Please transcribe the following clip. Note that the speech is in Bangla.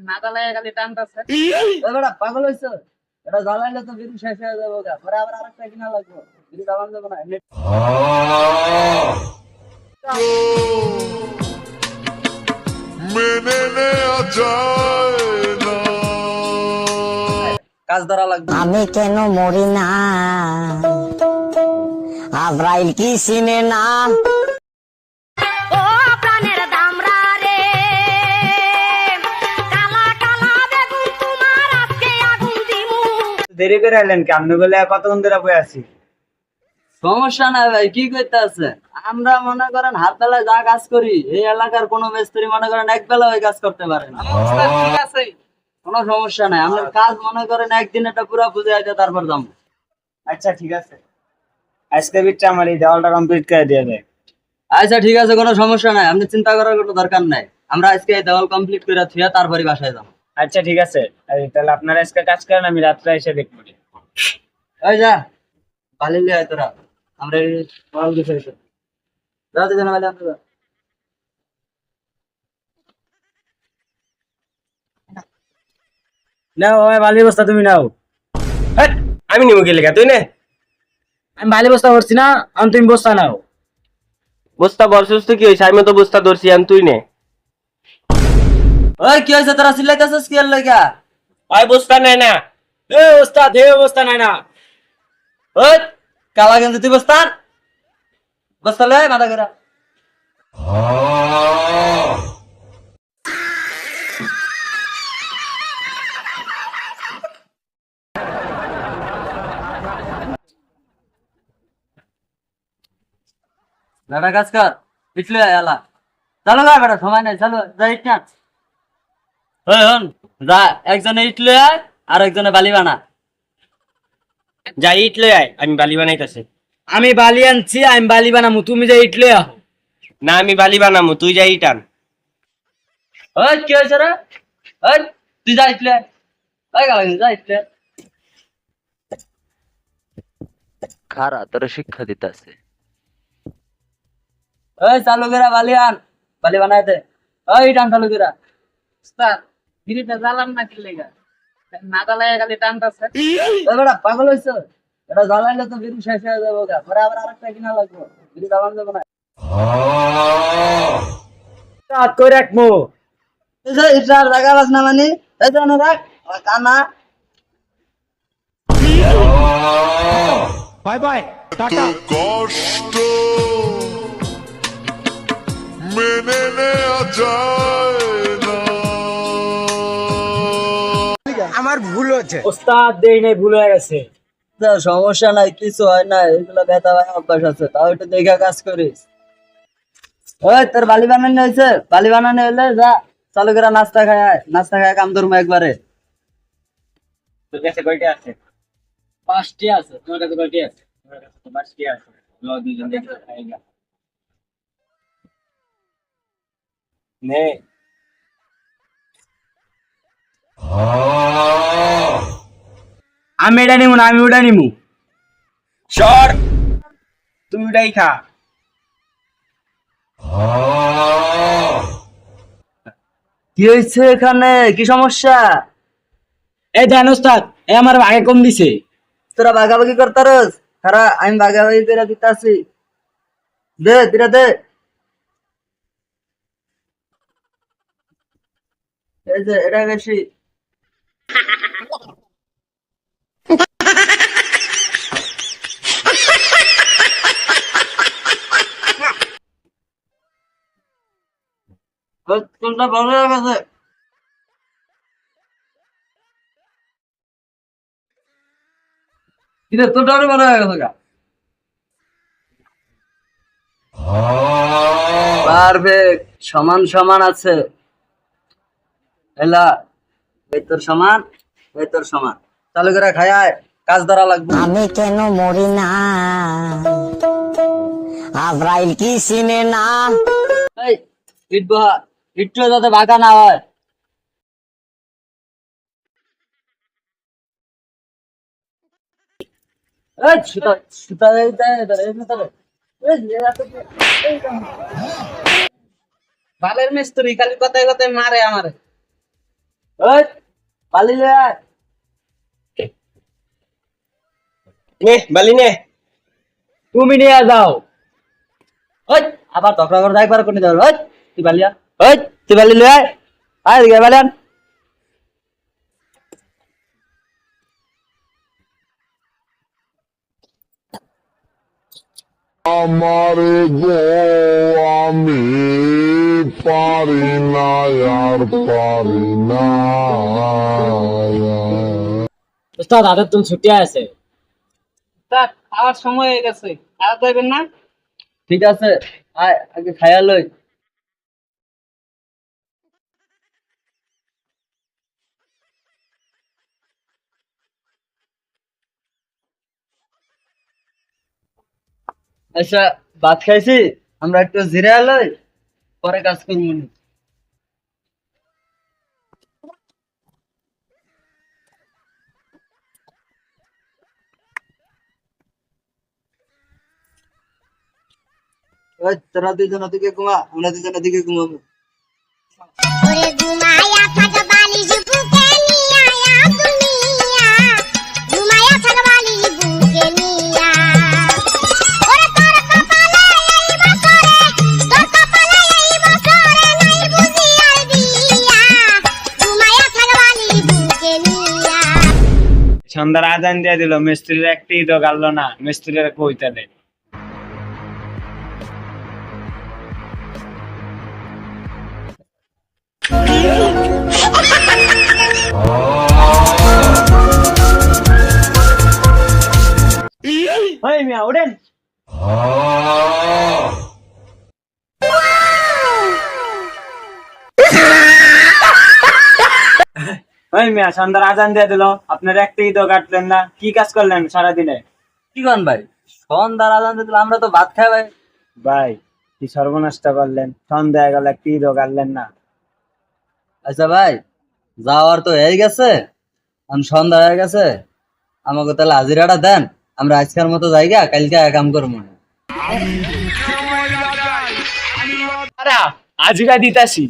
নাতা লাগে খালি টানতাছে। বেটা পাগল হইছো? এটা জ্বালাইলে তো বিড়ি শেষ হয়ে যাবো গা, পরে আবার আরেকটা কিনা লাগবে। বিড়ি জ্বালান যাবো না, এমনি মেনে নেওয়া যায় না। কাজ ধরা লাগবে। আমি কেন মরি না, আব্রাইল কি চিনে না। ও প্রাণের দামরা রে, কালা কালা বেগুন তোমার আজকে আগুন দিমু। দেরি করে এলেন কি? আপনি বলে কতক্ষণ ধরে বয়ে আছি। সমস্যা নাই ভাই, কি করতে আছে? আমরা মনে করেন হাত বেলায় যা কাজ করি, এই এলাকার কোনো মিস্ত্রি মনে করেন এক বেলা ওই কাজ করতে পারে না। ওস্তাদ ঠিক আছে। কোনো সমস্যা নাই, আমরা কাজ মনে করেন একদিন এটা পুরো বুঝে আছে, তারপর যাবো। আচ্ছা ঠিক আছে, আজকে বিটটা আমার এই দেওয়ালটা কমপ্লিট করে দিয়ে দেয়। আচ্ছা ঠিক আছে, কোনো সমস্যা নাই, আপনি চিন্তা করার কোনো দরকার নাই। আমরা আজকে এই দেওয়াল কমপ্লিট করে থুয়ে তারপরে বাসায় যাবো। আচ্ছা ঠিক আছে, তাহলে আপনারা আজকে কাজ করেন, আমি রাত্রে এসে দেখবো। ওই যা বালি লিয়ে আয় তোরা, আমরা এই দেওয়াল গুছাইছি। যা দুজনে মিলে আমরা যা। নাও ওই বালি বস্তা তুমি নাও। হ্যাঁ, আমি নিব গেলে তুই নে। আমি বালি বস্তা করছি না, আমি তুমি বস্তা নাও। বস্তা বর্ষস তো কি হয়েছে? আমি তো বস্তা ধরছি, আমি তুই নে। ওই কি হয়েছে, তোরা চিল্লাইতেছিস কি এর লাগা? ওই বস্তা নেয় না। এ ওস্তাদ, এ বস্তা নাই না। ওই কালা গেঞ্জি তুই বস্তান বস্তা লয় মাথা করে। বেটা কাজ কর, পিছলে এলা চালো গা বেটা, সময় নাই, চালো যা ইট না। ওই হন যা, একজনে ইট লয়ে আয় আর একজনে বালি বানা। যাই ইট লই আয়, আমি বালি বানাইতেছি। আমি বালি আনছি, আমি বালি বানামু, তুমি যে ইটলে আহ। না, আমি বালি বানামু, তুই যাই ইট আন। ওই কি হয়েছে রে? ওই তুই যা ইট লয়ে আয়। ওই কালা গেঞ্জি যা ইট লয়ে আয়। খারা তোর শিক্ষা দিতেছে। ওই চালু করে বালি আন, বালি বানাই দে। ওই ইট আন চালু করে। ওস্তাদ বিড়িটা জ্বালান না কি লেগা? নাতা লাগে খালি টানতাছে। বেটা পাগল হইছো? এটা জ্বালাইলে তো বিড়ি শেষ হয়ে যাবো গা, পরে আবার আরেকটা কিনা লাগবে। বিড়ি জ্বালান যাবো না। রাত করে রাখবো। এই যে ইটার জায়গা বাস না মানে এই যে না রাখ কানা। কষ্ট মেনে নেওয়া যায় না। আমার ভুল হচ্ছে। ওস্তাদ দেই নাই, ভুল হয়ে গেছে। সমস্যা নাই, কিছু হয় না, এগুলো ব্যথা ভাই অভ্যাস আছে, তাও একটু দেখে কাজ করিস। ওই তোর বালি বানানো হয়েছে? বালি বানানো হলে যা চালু করে নাস্তা খায় আয়। নাস্তা খায় কাম ধরবো একবারে। তোর কাছে কয়টা আছে? 5টি আছে, তোমার কাছে কয়টা আছে? আমার কাছে তো 5টি আছে। ল দুইজন দেখে খাই না। নে। আমি এটা নিমু না, আমি ওটা নিমু। সর, তুই ওটাই খা। কি হয়েছে এখানে, কি সমস্যা? এই দেন ওস্তাদ, এ আমার আগে কম দিছে। তোরা ভাগাভাগি করতারস? খারা আমি ভাগাভাগি করে দিতাছি। দে দিরা দে। এই যে এটা বেশি। কোনটা ভালো হয়ে গেছে? কিরে তোরটা আরো ভালো হয়ে গেছে গা। পারফেক্ট, সমান সমান আছে। এলা এই তোর সমান, এই তোর সমান। চালু করে খায় আয়, কাজ ধরা লাগবে। আমি কেন মরি না, আব্রাইল কি চিনে না। এই ইট বহা, ইটটা যাতে বাঁকা না হয়। এই সুতা সুতা এই সুতা বালের মিস্ত্রি খালি কথায় কথায় মারে আমারে। ওই বালি লয়ে আয়। নে বালি নে। তুমি নিয়ে যাও। ওই আবার ঝগড়া করে একবার করে নিতে পারবে। ওই তুই বালিয়া, ওই তুই বালি লয়ে আয়। আয় এদিকে বালিয়ান। আমারে গো আমি পারি না আর পারি না উস্তাদ হাতের তুমি ছুটি আছে। তা খাওয়ার সময় হয়ে গেছে, খাওয়া যাবেন না? ঠিক আছে, আয় আগে খাইয়া লই। আচ্ছা ভাত খাইছি, আমরা একটু জিরে লই, পরে কাজ করবো নি। ওই তোরা দুজন ওদিকে ঘুমা, আমরা দুজন ওদিকে ঘুমাবো। ওরে ঘুমায়া থাক বালিশ বুকে নিয়া দুনিয়া ঘুমায়া থাক বালিশ বুকে নিয়া ওরে তোর কপালে এই বছরে তোর কপালে এই বছরে নাই বুঝি আর দিয়া ঘুমায়া থাক বালিশ বুকে নিয়া সন্ধ্যার আজান দিয়ে দিল, মিস্ত্রির একটি তো গাললো না, মিস্ত্রির কইতে দে। ওই মিয়া ওঠেন। ওই মিয়া সন্ধ্যার আজান দিয়ে দিল, আপনার একটি তো কাটলেন না, কি কাজ করলেন সারাদিনে? কি কন ভাই, সন্ধ্যার আজান দিলে আমরা তো ভাত খাই ভাই। ভাই কি সর্বনাশটা করলেন, সন্ধ্যা গেল একটি তো কাটলেন না। আচ্ছা ভাই, যাওয়ার তো হয়ে গেছে, এখন সন্ধ্যা হয়ে গেছে, আমাকে তাহলে হাজিরাটা দেন, আমরা আজকের মতো জায়গা কালকে কাম করবো না। আজিরা দিতাছি।